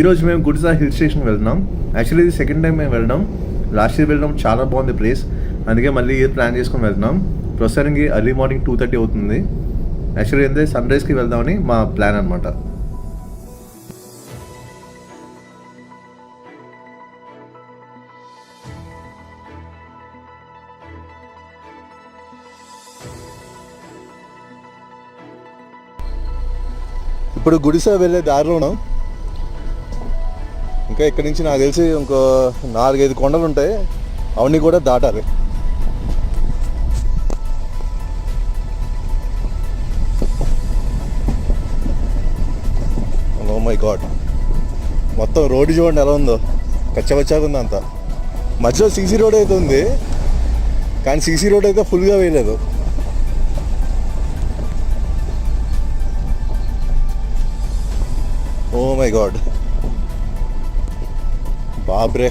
ఈరోజు మేము Gudisa hill station వెళ్తున్నాం. యాక్చువల్లీ ఇది సెకండ్ టైం మేము వెళ్ళడం. లాస్ట్ ఇయర్ వెళ్ళడం చాలా బాగుంది ప్లేస్, అందుకే మళ్ళీ ఇయర్ ప్లాన్ చేసుకొని వెళ్తున్నాం. ప్రస్తుతానికి ఎర్లీ మార్నింగ్ 2:30 అవుతుంది. యాక్చువల్లీ ఏంటంటే సన్ రైజ్కి వెళ్దామని మా ప్లాన్ అనమాట. ఇప్పుడు గుడిసా వెళ్ళే దారిలో ఉన్నాం. ఇంకా ఇక్కడి నుంచి నాకు తెలిసి ఇంకో 4-5 కొండలు ఉంటాయి, అవన్నీ కూడా దాటాలి. ఓ మై గాడ్, మొత్తం రోడ్డు చూడండి ఎలా ఉందో, కచ్చబచ్చాగా ఉంది అంతా. మధ్యలో సీసీ రోడ్ అయితే ఉంది, కానీ సీసీ రోడ్ అయితే ఫుల్గా వేయలేదు. ఓ మై గాడ్, బాబ్రే,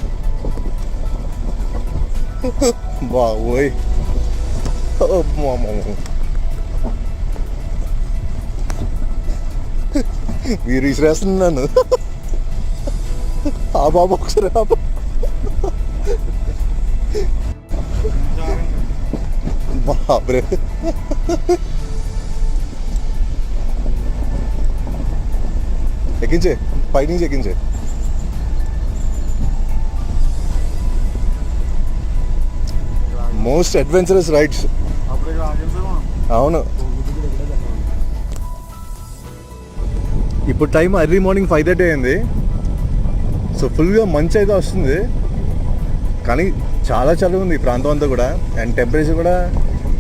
బాబోయ్, మీరు విసిరేస్తున్నాను. ఆ బాబు ఒకసారి బాబ్రే, ఎక్కించే, పైనుంచి ఎక్కించే. Most adventurous rides. అవును, ఇప్పుడు టైం ఎర్లీ మార్నింగ్ 5:30 అయింది. సో ఫుల్గా మంచి అయితే వస్తుంది, కానీ చాలా చల్లగా ఉంది ఈ ప్రాంతం అంతా కూడా. అండ్ టెంపరేచర్ కూడా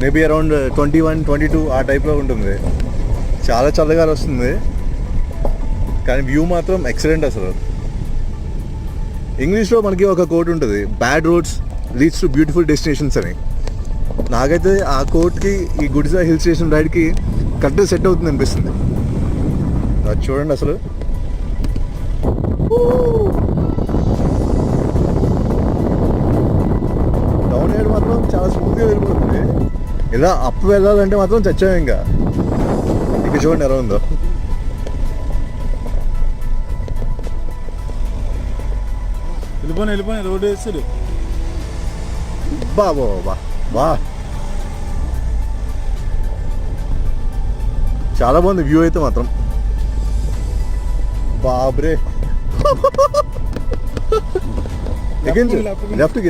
మేబీ అరౌండ్ 21-22 ఆ టైప్లో ఉంటుంది. చాలా చల్లగా వస్తుంది, కానీ వ్యూ మాత్రం ఎక్సలెంట్ అసలు. ఇంగ్లీష్లో మనకి ఒక కోట్ ఉంటుంది, bad roads leads to beautiful destinations అని. నాకైతే ఆ కోట్కి ఈ గుడిసా హిల్ స్టేషన్ రైడ్కి కరెక్ట్గా సెట్ అవుతుంది అనిపిస్తుంది. అది చూడండి అసలు. డౌన్ సైడ్ మాత్రం చాలా స్మూత్గా వెళ్ళిపోతుంది. ఇలా అప్ వెళ్ళాలంటే మాత్రం చచ్చాము. ఇంకా చూడండి ఎలా ఉందో. వెళ్ళిపోయి రోడ్ వేస్తాడు. బాబా బా, చాలా బాగుంది వ్యూ అయితే మాత్రం. బాబ్రే, లెఫ్ట్కి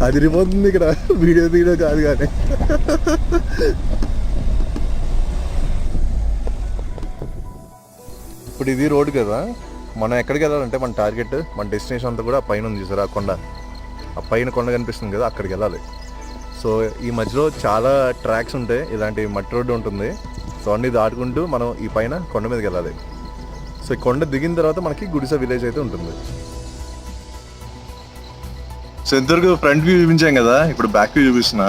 అదిరిపోతుంది ఇక్కడ. వీడియో తీయడం కాదు కానీ. ఇప్పుడు ఇది రోడ్ కదా, మనం ఎక్కడికి వెళ్ళాలంటే మన టార్గెట్, మన డెస్టినేషన్ అంతా కూడా పైన ఉంది చూసారా, ఆ కొండ, ఆ పైన కొండ కనిపిస్తుంది కదా, అక్కడికి వెళ్ళాలి. సో ఈ మధ్యలో చాలా ట్రాక్స్ ఉంటాయి, ఇలాంటి మట్టి రోడ్డు ఉంటుంది. సో అన్నీ దాటుకుంటూ మనం ఈ పైన కొండ మీదకి వెళ్ళాలి. సో ఈ కొండ దిగిన తర్వాత మనకి గుడిసా విలేజ్ అయితే ఉంటుంది. సో ఇంతవరకు ఫ్రంట్ వ్యూ చూపించాం కదా, ఇప్పుడు బ్యాక్ వ్యూ చూపిస్తున్నా.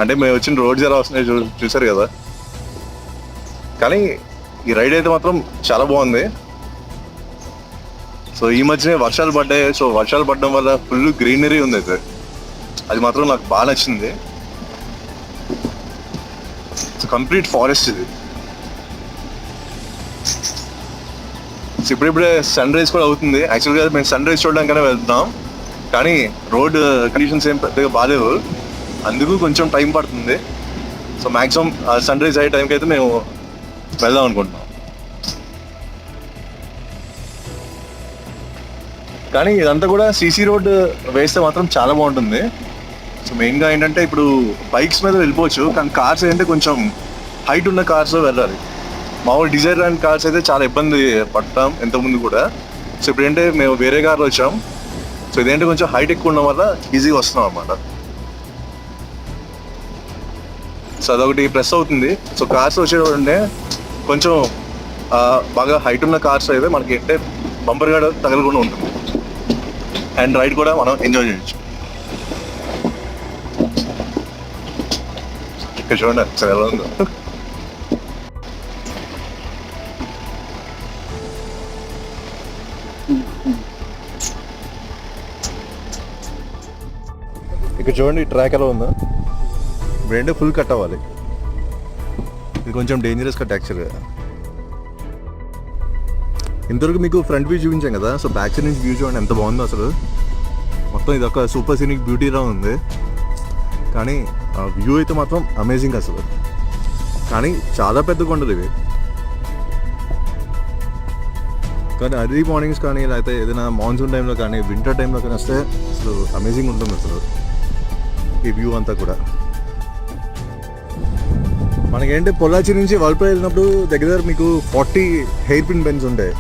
అంటే మేము వచ్చిన రోడ్స్ ఎలా వస్తున్నాయి చూసారు కదా. కానీ ఈ రైడ్ అయితే మాత్రం చాలా బాగుంది. సో ఈ మధ్యనే వర్షాలు పడ్డాయి. సో వర్షాలు పడడం వల్ల ఫుల్ గ్రీనరీ ఉంది అయితే, అది మాత్రం నాకు బాగా నచ్చింది. కంప్లీట్ ఫారెస్ట్ ఇది. సో ఇప్పుడిప్పుడే సన్ రైజ్ కూడా అవుతుంది. యాక్చువల్గా మేము సన్ రైజ్ చూడడానికనే వెళ్తున్నాం, కానీ రోడ్ కండిషన్స్ ఏం పెద్దగా బాగాలేవు, అందుకు కొంచెం టైం పడుతుంది. సో మ్యాక్సిమం సన్ రైజ్ అయ్యే టైంకి అయితే మేము వెళ్దాం అనుకుంటున్నాం. కానీ ఇదంతా కూడా సీసీ రోడ్ వేస్తే మాత్రం చాలా బాగుంటుంది. సో మెయిన్గా ఏంటంటే ఇప్పుడు బైక్స్ మీద వెళ్ళిపోవచ్చు, కానీ కార్స్ ఏంటంటే కొంచెం హైట్ ఉన్న కార్స్లో వెళ్ళాలి. మామూలు డిజైర్ అండ్ కార్స్ అయితే చాలా ఇబ్బంది పడతాం ఇంతకుముందు కూడా. సో ఇప్పుడు ఏంటంటే మేము వేరే కార్లో వచ్చాం. సో ఇదేంటే కొంచెం హైట్ ఎక్కువ ఉండడం వల్ల ఈజీగా వస్తున్నాం అన్నమాట. సో అదొకటి ప్లస్ అవుతుంది. సో కార్స్ వచ్చేటంటే కొంచెం బాగా హైట్ ఉన్న కార్స్ అయితే మనకి ఏంటంటే బంపర్ కూడా తగలకుండా ఉంటుంది, అండ్ రైడ్ కూడా మనం ఎంజాయ్ చేయొచ్చు. ఇక్కడ చూడండి సరే ఎలా ఉందో. ఇక్కడ చూడండి ట్రాక్ ఎలా ఉందో. ఇప్పుడు ఫుల్ కట్ అవ్వాలి. ఇది కొంచెం డేంజరస్ కట్ యాక్చువల్గా. ఇంతవరకు మీకు ఫ్రంట్ వ్యూ చూపించాం కదా, సో బ్యాక్ సైడ్ నుంచి వ్యూ చూడండి ఎంత బాగుందో అసలు. మొత్తం ఇది ఒక సూపర్ సీనిక్ బ్యూటీలా ఉంది, కానీ వ్యూ అయితే మాత్రం అమేజింగ్ అసలు. కానీ చాలా పెద్ద కొండలు ఇవి, కానీ అర్లీ మార్నింగ్స్ కానీ లేకపోతే ఏదైనా మాన్సూన్ టైంలో కానీ వింటర్ టైంలో కానీ వస్తే అసలు అమేజింగ్ ఉంటుంది అసలు ఈ వ్యూ అంతా కూడా. మనకేంటి పొల్లాచి నుంచి వల్పల్లి వెళ్ళినప్పుడు దగ్గర మీకు 40 హెయిర్ పిన్ బెండ్స్ ఉంటాయి.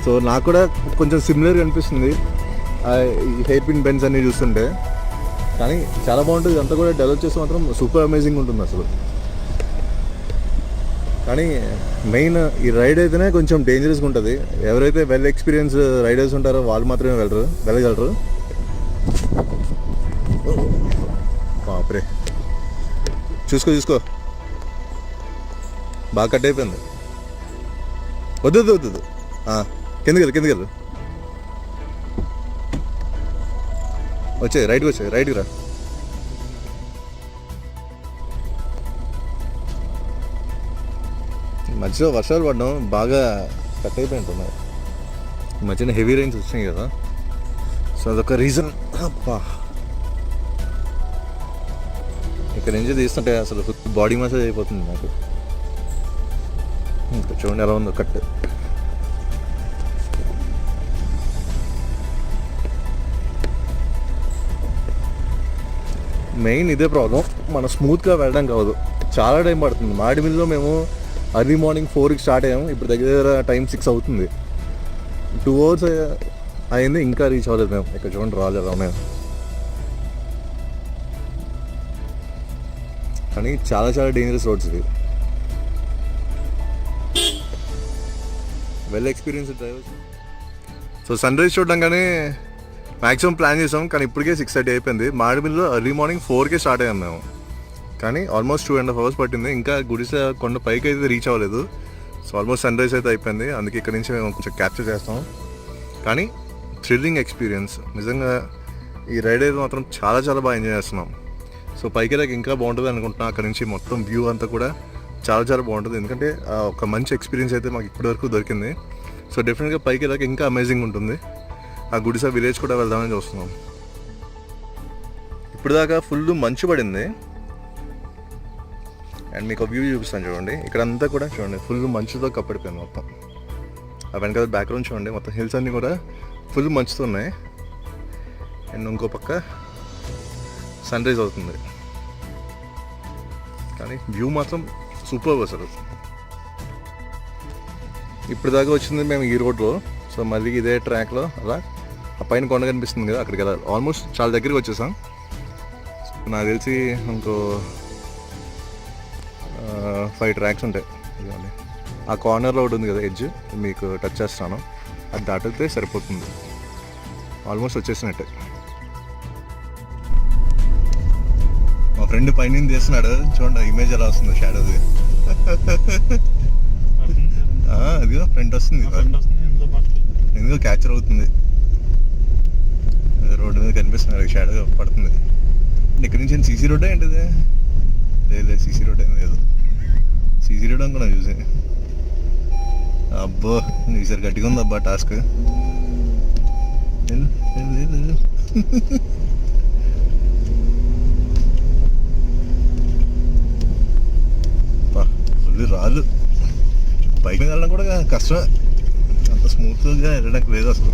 సో నాకు కూడా కొంచెం సిమిలర్గా అనిపిస్తుంది ఈ హెయిర్ పిన్ బెండ్స్ అన్నీ చూస్తుంటే. కానీ చాలా బాగుంటుంది, అంతా కూడా డెవలప్ చేస్తే మాత్రం సూపర్ అమేజింగ్ ఉంటుంది అసలు. కానీ మెయిన్ ఈ రైడ్ అయితేనే కొంచెం డేంజరస్గా ఉంటుంది. ఎవరైతే వెల్ ఎక్స్పీరియన్స్ రైడర్స్ ఉంటారో వాళ్ళు మాత్రమే వెళ్ళగలరు. బాప్రే, చూసుకో బాగా కట్ అయిపోయింది. వద్దు కిందకి వెళ్ళు. రైట్కి రా. మధ్యలో వర్షాలు పడడం బాగా కట్ అయిపోయింటున్నాయి. మధ్యన హెవీ రైన్స్ వచ్చినాయి కదా, సో అదొక రీజన్. అబ్బా, ఇక్కడ నుంచి తీస్తుంటే అసలు బాడీ మసాజ్ అయిపోతుంది నాకు. ఇంకా చూడండి ఎలా ఉందో కట్. మెయిన్ ఇదే ప్రాబ్లం, మనం స్మూత్గా వెళ్ళడం కావదు, చాలా టైం పడుతుంది. మాడిమిల్లో మేము అర్లీ మార్నింగ్ 4కి స్టార్ట్ అయ్యాము, ఇప్పుడు దగ్గర టైం 6 అవుతుంది. 2 hours అయింది, ఇంకా రీచ్ అవ్వలేదు మేము. ఇక్కడ చూడండి రాలేదు మేము. కానీ చాలా డేంజరస్ రోడ్స్ ఇవి. Well experienced drivers. So sunrise చూడడంగానే మ్యాక్సిమం ప్లాన్ చేసాం, కానీ ఇప్పటికే 6:30 అయిపోయింది. మాడిమిల్లో ఎర్లీ మార్నింగ్ 4కే స్టార్ట్ అయ్యాము మేము, కానీ ఆల్మోస్ట్ 2.5 hours పట్టింది. ఇంకా గుడిసె కొండ పైకి అయితే రీచ్ అవ్వలేదు. సో ఆల్మోస్ట్ సన్ రైజ్ అయితే అయిపోయింది, అందుకే ఇక్కడ నుంచి మేము కొంచెం క్యాప్చర్ చేస్తాం. కానీ థ్రిల్లింగ్ ఎక్స్పీరియన్స్ నిజంగా. ఈ రైడ్ అయితే మాత్రం చాలా బాగా ఎంజాయ్ చేస్తున్నాం. సో పైకి వెళ్ళాక ఇంకా బాగుంటుంది అనుకుంటున్నాం. అక్కడ నుంచి మొత్తం వ్యూ అంతా కూడా చాలా బాగుంటుంది, ఎందుకంటే ఒక మంచి ఎక్స్పీరియన్స్ అయితే మాకు ఇప్పటివరకు దొరికింది. సో డెఫినెట్గా పైకి వెళ్ళాక ఇంకా అమేజింగ్ ఉంటుంది. ఆ గుడిసె విలేజ్ కూడా వెళ్దామని చూస్తున్నాం. ఇప్పుడు దాకా ఫుల్ మంచు పడింది, అండ్ మీకు వ్యూ చూపిస్తాను చూడండి. ఇక్కడ అంతా కూడా చూడండి ఫుల్ మంచుతో కప్పడిపోయింది మొత్తం. ఆ వెనకాల బ్యాక్గ్రౌండ్ చూడండి, మొత్తం హిల్స్ అన్నీ కూడా ఫుల్ మంచుతో ఉన్నాయి. అండ్ ఇంకో పక్క సన్ రైజ్ అవుతుంది, కానీ వ్యూ మాత్రం సూపర్ అసలు. ఇప్పుడు దాకా వచ్చింది మేము ఈ రోడ్లో, సో మళ్ళీ ఇదే ట్రాక్లో అలా ఆ పైన కొండ కనిపిస్తుంది కదా, అక్కడికి వెళ్ళాలి. ఆల్మోస్ట్ చాలా దగ్గరికి వచ్చేసాం. నాకు తెలిసి ఇంకో 5 ట్రాక్స్ ఉంటాయి. ఇదండి ఆ కార్నర్లో ఒకటి ఉంది కదా ఎడ్జ్, మీకు టచ్ చేస్తాను, అది దాటితే సరిపోతుంది. ఆల్మోస్ట్ వచ్చేసినట్టే. మా ఫ్రెండ్ పైన తీస్తున్నాడు చూడండి, ఇమేజ్ ఎలా వస్తుందో షాడోది. అదిగో ఫ్రంట్ వస్తుంది, ఎందుకో క్యాప్చర్ అవుతుంది. రోడ్డు మీద కనిపిస్తున్నారు, షాడో పడుతుంది. ఇక్కడి నుంచి సీసీ రోడ్ ఏంటిది? లేదు సీసీ రోడ్ ఏం లేదు, సీసీ రోడ్ అనుకున్నా చూసి. అబ్బో ఈసారి గట్టిగా ఉంది అబ్బా టాస్క్. ఫుల్ రాళ్ళు, బైక్ మీద వెళ్ళడం కూడా కష్టమే, అంత స్మూత్గా వెళ్ళడానికి లేదు అసలు.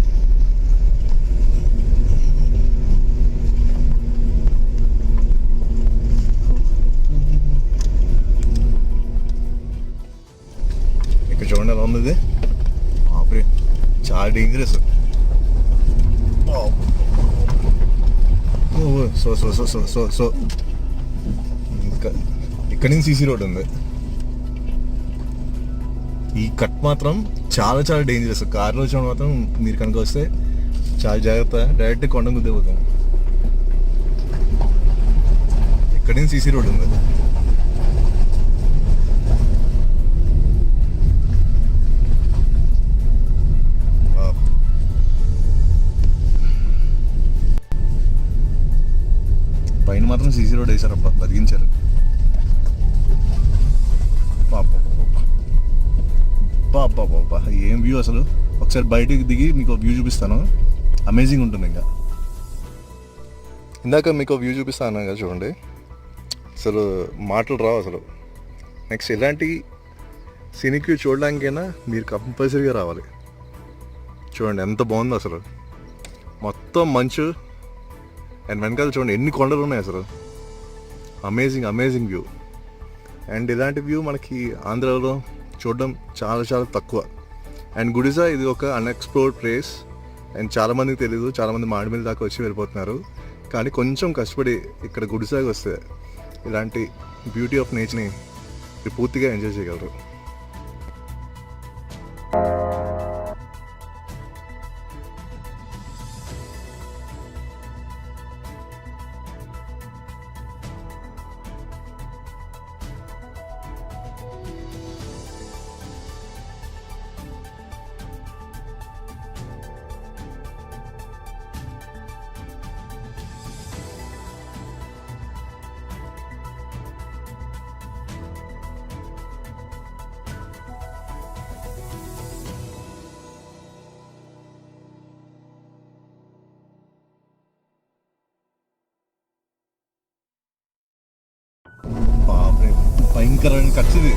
ఇక్కడ చూడండి ఎలా ఉంది, చాలా dangerous. So so so so so so ఇంకా ఇక్కడి నుంచి సీసీ రోడ్ ఉంది. ఈ కట్ మాత్రం చాలా డేంజరస్. కార్లో వచ్చి మాత్రం మీరు కనుక వస్తే చాలా జాగ్రత్త, డైరెక్ట్ కొండ గుద్దిపోతాం. ఇక్కడి నుంచి సీసీ రోడ్ ఉంది. పైన మాత్రం సీసీ రోడ్ వేసారబ్బా, బతికించారు పాపం. అబ్బా ఏం వ్యూ అసలు. ఒకసారి బయటికి దిగి మీకు వ్యూ చూపిస్తాను, అమేజింగ్ ఉంటుంది. ఇంకా ఇందాక మీకు వ్యూ చూపిస్తాను కదా, చూడండి అసలు మాటలు రావు అసలు. నెక్స్ట్ ఇలాంటి సినిక్ వ్యూ చూడడానికైనా మీరు కంపల్సరీగా రావాలి. చూడండి ఎంత బాగుందో అసలు, మొత్తం మంచు అండ్ వెనకాల చూడండి ఎన్ని కొండలు ఉన్నాయి అసలు. Amazing view. అండ్ ఇలాంటి వ్యూ మనకి ఆంధ్రాలో చూడడం చాలా చాలా తక్కువ. అండ్ గుడిజా ఇది ఒక అన్ఎక్స్ప్లోర్డ్ ప్లేస్ అండ్ చాలామందికి తెలీదు. చాలామంది మాడిమిల్ దాకా వచ్చి వెళ్ళిపోతున్నారు. కానీ కొంచెం కష్టపడి ఇక్కడ గుడిసాకి వస్తే ఇలాంటి బ్యూటీ ఆఫ్ నేచర్ని పూర్తిగా ఎంజాయ్ చేయగలరు. భయంకరమైన ఖర్చుది.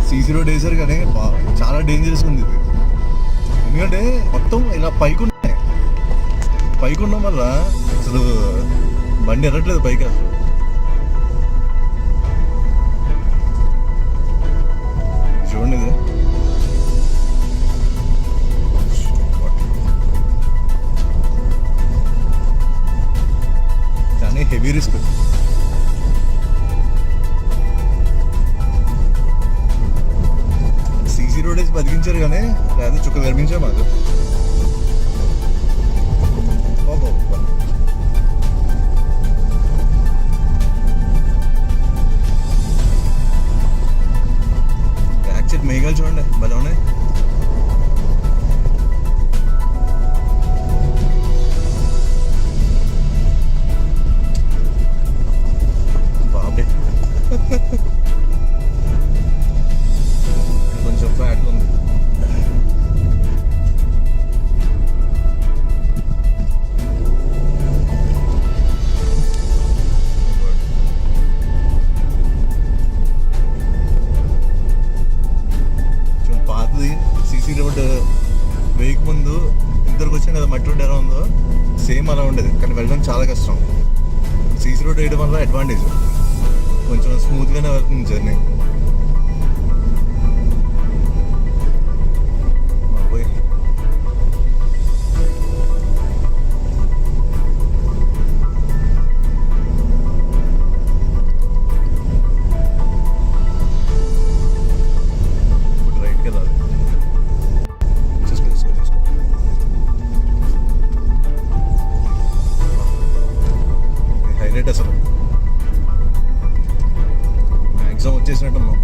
సీసీ రోడ్ వేసారు కానీ చాలా డేంజరస్ ఉంది ఇది. ఎందుకంటే మొత్తం ఇలా పైకి ఉండడం వల్ల అసలు బండి ఎరట్లేదు పైకి అసలు. చూడండి ఇది కానీ హెవీ రిస్క్. సీసీ రోడ్ వేసి బతికించారు కానీ లేదా చుక్క కనిపించా మాకు. యాక్చువల్ మేఘాలు చూడండి భలే ఉన్నాయి. బాబే కొంచెం ఫ్లాట్ ఉంది. పాతది సీసీ రోడ్ వేయక ముందు ఇద్దరికి వచ్చిన కదా మట్టి రోడ్ ఎలా ఉందో సేమ్ అలా ఉండేది. కానీ వెళ్ళడం చాలా కష్టం. సీసీ రోడ్ వేయడం వల్ల అడ్వాంటేజ్, కొంచెం స్మూత్గానే వెళ్తుంది జర్నీ. హైలైట్ అసలు మ్యాక్సిమం వచ్చేసినట్టు ఉన్నాం.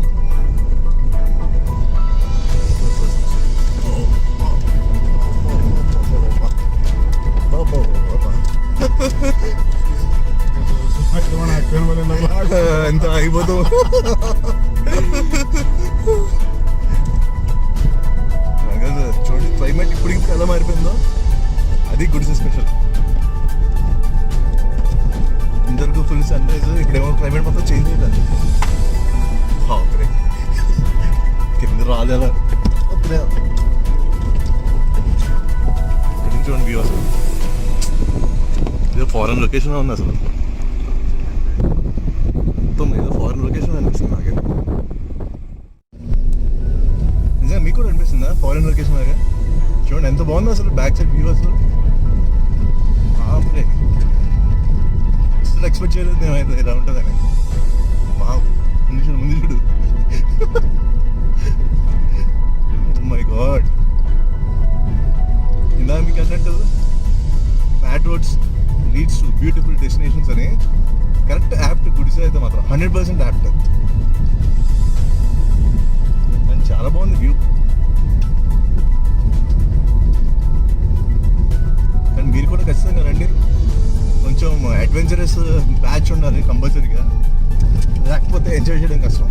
ఎంత అయిపోతావు. చూడండి క్లైమేట్ ఇప్పుడు ఎలా మారిపోయిందో, అది గుడిసె స్పెషల్. ఇందరికి ఫుల్ సన్ రైజ్, ఇక్కడేమో క్లైమేట్ మొత్తం చేంజ్ అవుతుంది. కింద రాలేలా చూడండి వ్యూ అసలు. ఏదో ఫారెన్ లొకేషన్ ఉంది అసలు, మొత్తం ఏదో ఫారెన్ లొకేషన్ అనిపిస్తుంది నాకే. నిజంగా మీకు కూడా అనిపిస్తుందా ఫారెన్ లొకేషన్ లాగా? చూడండి ఎంత బాగుందో అసలు బ్యాక్ సైడ్ వ్యూ అసలు. అసలు ఎక్స్పెక్ట్ చేయలేదు నేమైతే ఇలా ఉంటుందని. ముందు చూడు మై గాడ్. ఇందాక మీకు అన్నట్టు bad roads leads to beautiful destinations అని కరెక్ట్ యాప్ట్ గుడిసె అయితే మాత్రం 100% యాప్ట్. అండ్ చాలా బాగుంది వ్యూ. అండ్ మీరు కూడా ఖచ్చితంగా రండి. కొంచెం అడ్వెంచరస్ బ్యాచ్ ఉండాలి కంపల్సరీగా, లేకపోతే ఎంజాయ్ చేయడం కష్టం.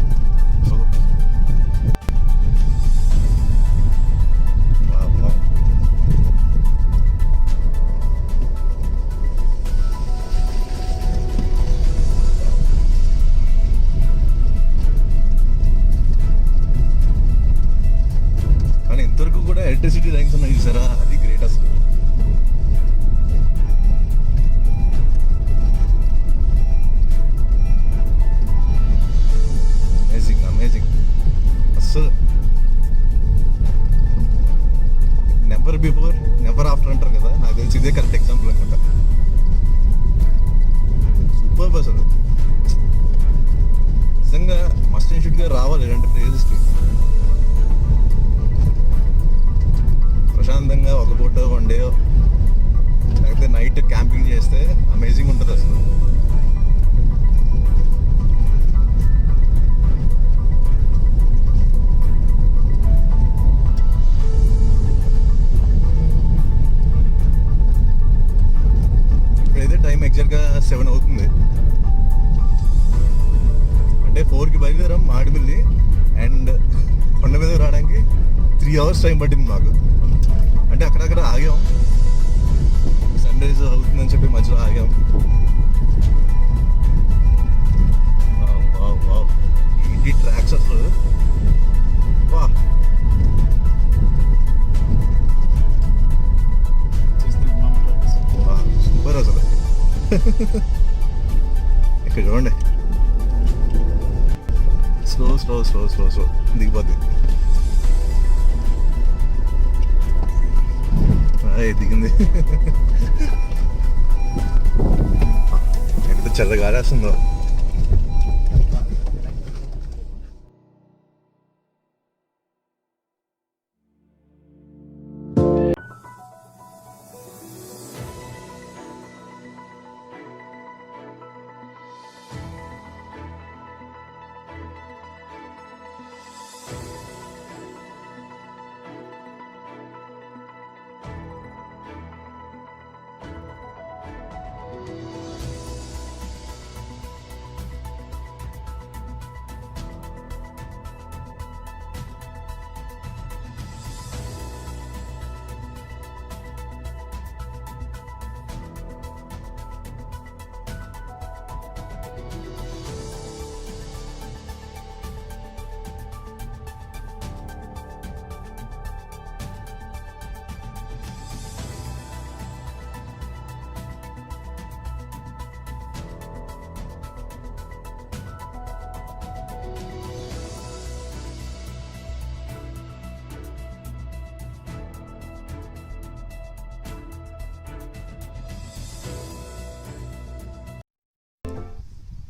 ఎలక్ట్రిసిటీ లైన్స్ ఉన్నాయి చూసారా, అది గ్రేట్ అసలు. అమేజింగ్ అమేజింగ్ అస్సలు. నెవర్ బిఫోర్ నెవర్ ఆఫ్టర్ అంటారు కదా, నాకు తెలిసి ఇదే కరెక్ట్ ఎగ్జాంపుల్ అనుకుంటా. సూపర్ అసలు, నిజంగా మస్ట్ అండ్ షుడ్గా రావాలి ఇలాంటి ప్లేసెస్కి. ప్రశాంతంగా ఒక పూట వన్ డే లేకపోతే నైట్ క్యాంపింగ్ చేస్తే అమేజింగ్ ఉంటుంది అసలు. ఇప్పుడైతే టైం ఎగ్జాక్ట్గా 7 అవుతుంది. అంటే 4కి బయలుదేరాం మాడిపల్లి, అండ్ కొండ మీద రావడానికి 3 hours టైం పట్టింది మాకు. అంటే అక్కడక్కడ ఆగాం, సన్ రైజ్ అవుతుందని చెప్పి మధ్యలో ఆగాం. ఏంటి ట్రాక్స్ అసలు, వా సూపర్ అసలు. ఇక్కడ చూడండి, slow slow slow slow slow దిగిపోద్ది. దిగింది. ఎంత చల్లగా రాస్తుందో.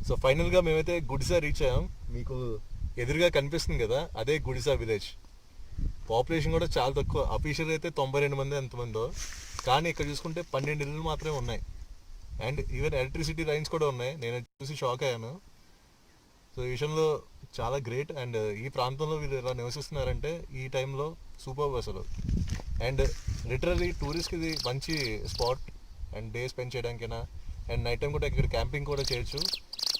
సో ఫైనల్గా మేమైతే గుడిసా రీచ్ అయ్యాం. మీకు ఎదురుగా కనిపిస్తుంది కదా, అదే గుడిసా విలేజ్. పాపులేషన్ కూడా చాలా తక్కువ, అఫీషియల్ అయితే 92 మంది ఎంతమందో, కానీ ఇక్కడ చూసుకుంటే 12 ఇళ్ళు మాత్రమే ఉన్నాయి. అండ్ ఈవెన్ ఎలక్ట్రిసిటీ లైన్స్ కూడా ఉన్నాయి. నేను చూసి షాక్ అయ్యాను. సో ఈ విషయంలో చాలా గ్రేట్. అండ్ ఈ ప్రాంతంలో వీళ్ళు ఎలా నివసిస్తున్నారంటే ఈ టైంలో సూపర్ అసలు. అండ్ లిటరలీ టూరిస్ట్కి ఇది మంచి స్పాట్, అండ్ డే స్పెండ్ చేయడానికైనా, అండ్ నైట్ టైం కూడా ఇక్కడ క్యాంపింగ్ కూడా చేయొచ్చు.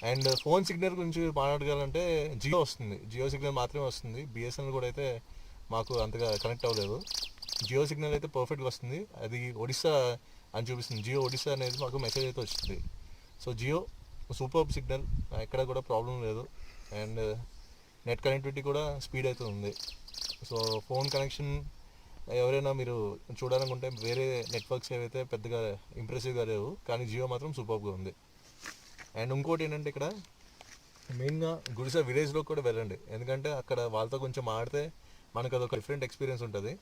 అండ్ ఫోన్ సిగ్నల్ గురించి మాట్లాడగలంటే జియో వస్తుంది, జియో సిగ్నల్ మాత్రమే వస్తుంది. బిఎస్ఎన్ఎల్ కూడా అయితే మాకు అంతగా కనెక్ట్ అవ్వలేదు. జియో సిగ్నల్ అయితే పర్ఫెక్ట్గా వస్తుంది. అది ఒడిస్సా అని చూపిస్తుంది, జియో ఒడిస్సా అనేది మాకు మెసేజ్ అయితే వచ్చింది. సో జియో సూపర్ సిగ్నల్, ఎక్కడ కూడా ప్రాబ్లం లేదు. అండ్ నెట్ కనెక్టివిటీ కూడా స్పీడ్ అయితే ఉంది. సో ఫోన్ కనెక్షన్ ఎవరైనా మీరు చూడాలనుకుంటే వేరే నెట్వర్క్స్ ఏవైతే పెద్దగా ఇంప్రెసివ్గా లేవు, కానీ జియో మాత్రం సూపర్గా ఉంది. అండ్ ఇంకోటి ఏంటంటే ఇక్కడ మెయిన్గా గుడిసా విలేజ్లో కూడా వెళ్ళండి, ఎందుకంటే అక్కడ వాళ్ళతో కొంచెం ఆడితే మనకు అదొక డిఫరెంట్ ఎక్స్పీరియన్స్ ఉంటుంది.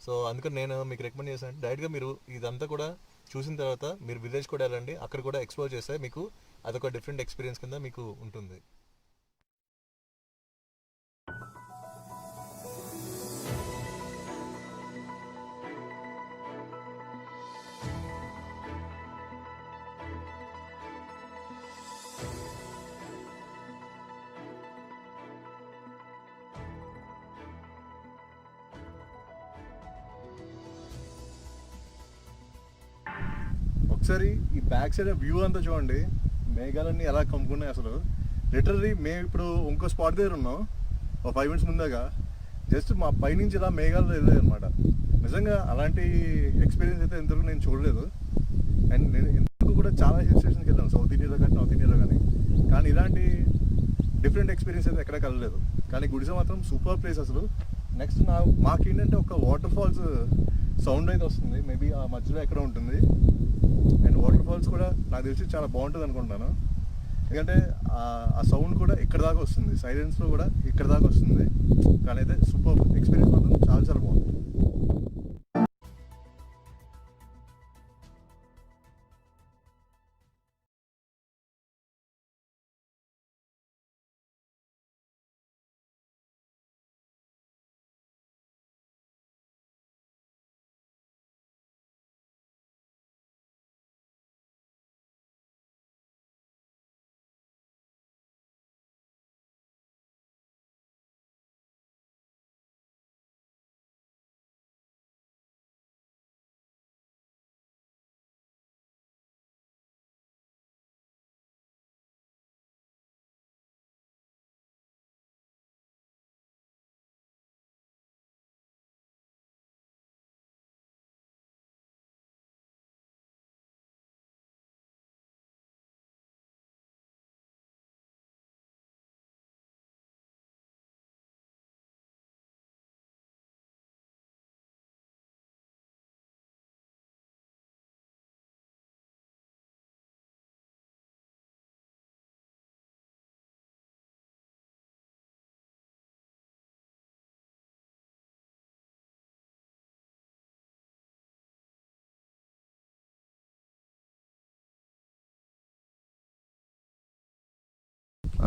సో అందుకని నేను మీకు రికమెండ్ చేశాను, డైరెక్ట్గా మీరు ఇదంతా కూడా చూసిన తర్వాత మీరు విలేజ్ కూడా వెళ్ళండి, అక్కడ కూడా ఎక్స్ప్లోర్ చేస్తే మీకు అదొక డిఫరెంట్ ఎక్స్పీరియన్స్ కింద మీకు ఉంటుంది. ఒకసారి ఈ బ్యాక్ సైడ్ వ్యూ అంతా చూడండి, మేఘాలన్నీ ఎలా కమ్ముకున్నాయి అసలు. లిటరల్లీ మేము ఇప్పుడు ఇంకో స్పాట్ దగ్గర ఉన్నాం, ఒక 5 minutes ముందాగా జస్ట్ మా పైనుంచి ఇలా మేఘాలు వెళ్ళలేదు అనమాట. నిజంగా అలాంటి ఎక్స్పీరియన్స్ అయితే ఇంతవరకు నేను చూడలేదు. అండ్ నేను ఇంతకు కూడా చాలా హిల్ స్టేషన్కి వెళ్ళాను, సౌత్ ఇండియాలో కానీ నార్త్ ఇండియాలో కానీ ఇలాంటి డిఫరెంట్ ఎక్స్పీరియన్స్ అయితే ఎక్కడ కలలేదు. కానీ గుడిసా మాత్రం సూపర్ ప్లేస్ అసలు. నెక్స్ట్ మాకేంటంటే ఒక వాటర్ ఫాల్స్ సౌండ్ అయితే వస్తుంది, మేబీ ఆ మధ్యలో ఎక్కడ ఉంటుంది. అండ్ వాటర్ ఫాల్స్ కూడా నాకు తెలిసి చాలా బాగుంటుంది అనుకుంటున్నాను, ఎందుకంటే ఆ సౌండ్ కూడా ఇక్కడ దాకా వస్తుంది, సైలెన్స్లో కూడా ఇక్కడ దాకా వస్తుంది. కానీ అయితే సూపర్ ఎక్స్పీరియన్స్ మాత్రం చాలా చాలా బాగుంది.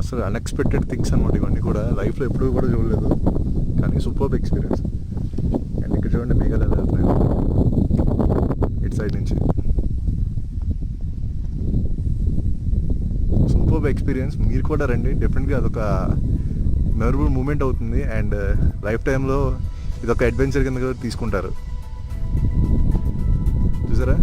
అసలు అన్ఎక్స్పెక్టెడ్ థింగ్స్ అనమాట ఇవన్నీ కూడా, లైఫ్లో ఎప్పుడూ కూడా చూడలేదు, కానీ సూపర్ ఎక్స్పీరియన్స్. అండ్ ఇక్కడ చూడండి మేఘాలు ఎలా వెళ్తున్నాయి ఇటు సైడ్ నుంచి. సూపర్ ఎక్స్పీరియన్స్, మీరు కూడా రండి డెఫినెట్గా. అదొక మెమరబుల్ మూమెంట్ అవుతుంది, అండ్ లైఫ్ టైంలో ఇదొక అడ్వెంచర్ కింద కూడా తీసుకుంటారు. చూసారా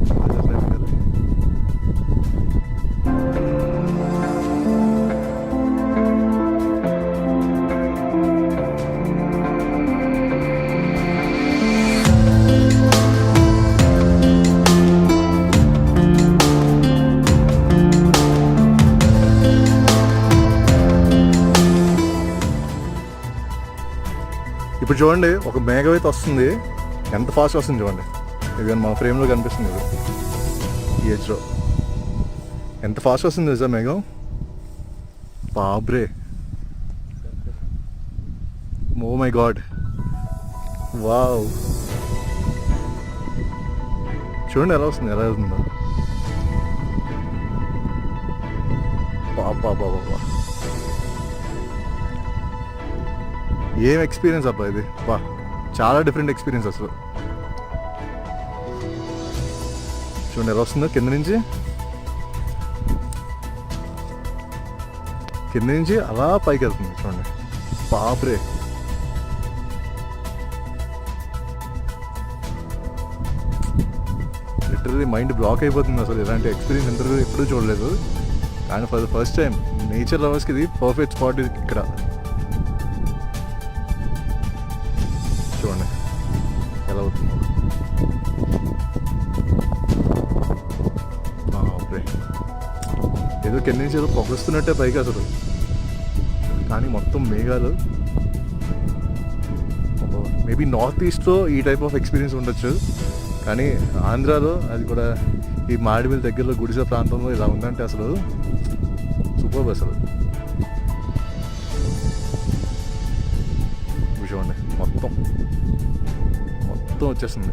ఇప్పుడు చూడండి, ఒక మేఘం అయితే వస్తుంది, ఎంత ఫాస్ట్ వస్తుంది చూడండి. ఇది మా ఫ్రేమ్లో కనిపిస్తుంది, ఇది ఈ ఎడ్జ్లో ఎంత ఫాస్ట్ వస్తుంది నిజా మేఘం. బాబ్రే, ఓ మై గాడ్, వావ్. చూడండి ఎలా వస్తుంది, ఎలా వెళ్తుందో. బాబా బాబా, ఏం ఎక్స్పీరియన్స్ అబ్బా ఇది, బా చాలా డిఫరెంట్ ఎక్స్పీరియన్స్ అసలు. చూడండి ఎలా వస్తుందో కింద నుంచి అలా పైకి వెళ్తుంది చూడండి. బాబ్రే, లిటరల్లీ మైండ్ బ్లాక్ అయిపోతుంది అసలు. ఇలాంటి ఎక్స్పీరియన్స్ ఇంటర్వ్యూ ఎప్పుడూ చూడలేదు, కానీ for the first time nature లవర్స్కి ఇది పర్ఫెక్ట్ స్పాట్ ఇది ఇక్కడ. చూడండి ఎలా అవుతుంది. ఏదో కింద నుంచి ఏదో పొగొస్తున్నట్టే పైకి అసలు, కానీ మొత్తం మేఘాలు. మేబీ నార్త్ ఈస్ట్లో ఈ టైప్ ఆఫ్ ఎక్స్పీరియన్స్ ఉండొచ్చు, కానీ ఆంధ్రాలో అది కూడా ఈ మాడిమిల్ దగ్గరలో గుడిసె ప్రాంతంలో ఇలా ఉందంటే అసలు సూపర్ అసలు. చూడండి మొత్తం వచ్చేస్తుంది.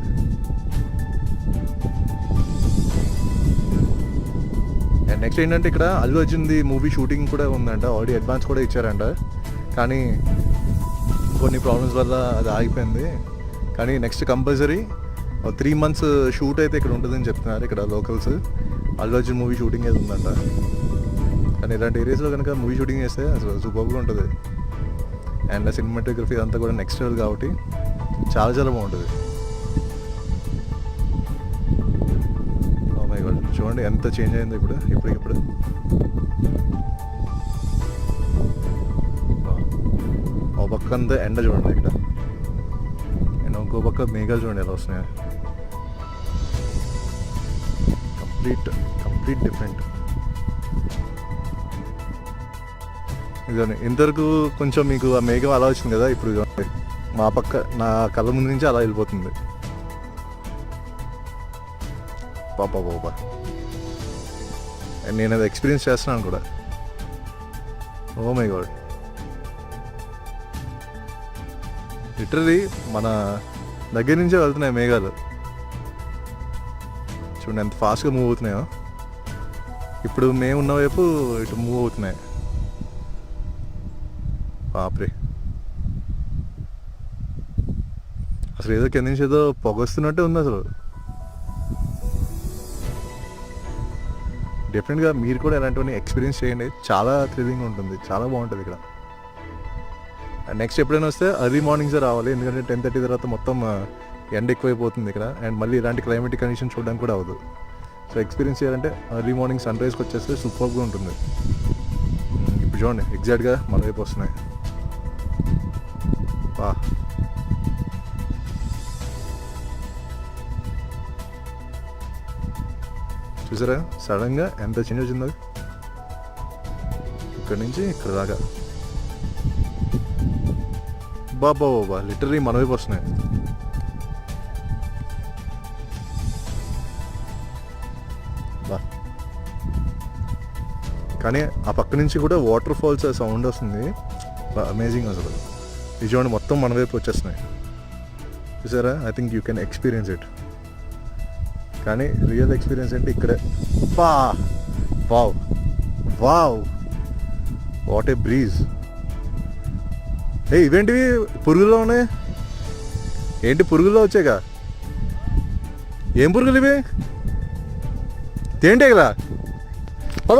అండ్ నెక్స్ట్ ఏంటంటే ఇక్కడ అల్లు అర్జున్ది మూవీ షూటింగ్ కూడా ఉందంట, ఆల్రెడీ అడ్వాన్స్ కూడా ఇచ్చారంట, కానీ కొన్ని ప్రాబ్లమ్స్ వల్ల అది ఆగిపోయింది. కానీ నెక్స్ట్ కంపల్సరీ 3 months షూట్ అయితే ఇక్కడ ఉంటుందని చెప్తున్నారు. ఇక్కడ locals Allu Arjun movie shooting అయితే ఉందంట. కానీ ఇలాంటి ఏరియాస్లో కనుక మూవీ షూటింగ్ చేస్తే అసలు సూపర్గా ఉంటుంది. అండ్ సినిమాటోగ్రఫీ అంతా కూడా నెక్స్ట్ లెవెల్ కాబట్టి చాలా చాలా బాగుంటుంది. చూడండి ఎంత చేంజ్ అయింది ఇప్పటికిప్పుడు. ఒక పక్క అంతా ఎండ చూడండి ఇక్కడ, అండ్ ఇంకో పక్క మేఘాలు చూడండి ఎలా వస్తున్నాయి. Complete different. ఇదే ఇంతవరకు కొంచెం మీకు ఆ మేఘం అలా వచ్చింది కదా, ఇప్పుడు మా పక్క నా కళ్ళ ముందు నుంచి అలా వెళ్ళిపోతుంది. పాప నేను అది ఎక్స్పీరియన్స్ చేస్తున్నాను కూడా. ఓ మై గాడ్, లిటరలీ మన దగ్గర నుంచే వెళ్తున్నాయి మేఘాలు. చూడండి ఎంత ఫాస్ట్గా మూవ్ అవుతున్నాయో. ఇప్పుడు మేము ఉన్న వైపు ఇటు మూవ్ అవుతున్నాయి. బాప్రే, అసలు ఏదో కింద నుంచి ఏదో పొగొస్తున్నట్టే ఉంది అసలు. డెఫినెట్గా మీరు కూడా ఇలాంటివన్నీ ఎక్స్పీరియన్స్ చేయండి. చాలా థ్రిల్లింగ్ ఉంటుంది, చాలా బాగుంటుంది ఇక్కడ. అండ్ నెక్స్ట్ ఎప్పుడైనా వస్తే అర్లీ మార్నింగ్సే రావాలి, ఎందుకంటే 10:30 తర్వాత మొత్తం ఎండ ఎక్కువైపోతుంది ఇక్కడ. అండ్ మళ్ళీ ఇలాంటి క్లైమేటిక్ కండిషన్ చూడడానికి కూడా అవ్వదు. సో ఎక్స్పీరియన్స్ చేయాలంటే అర్లీ మార్నింగ్ సన్ రైజ్కి వచ్చేస్తే సూపర్గా ఉంటుంది. ఇప్పుడు చూడండి ఎగ్జాక్ట్గా మన వైపు వస్తున్నాయి. వా, చూసారా సడన్గా ఎంత చేంజ్ వచ్చిందో ఇక్కడ నుంచి ఇక్కడ దాకా. బాబా లిటరలీ మన వైపు వస్తున్నాయి. బా, కానీ ఆ పక్క నుంచి కూడా వాటర్ ఫాల్స్ సౌండ్ వస్తుంది. అమేజింగ్ అసలు. ఇది చూడండి మొత్తం మన వైపు వచ్చేస్తున్నాయి. చూసారా, I think you can experience it. కానీ రియల్ ఎక్స్పీరియన్స్ అంటే ఇక్కడే. Wow wow, what a breeze. ఇవేంటివి పురుగుల్లో ఉన్నాయి? ఏంటి పురుగుల్లో వచ్చాయిగా? ఏం పురుగులు ఇవి? తేంటే కదా. పద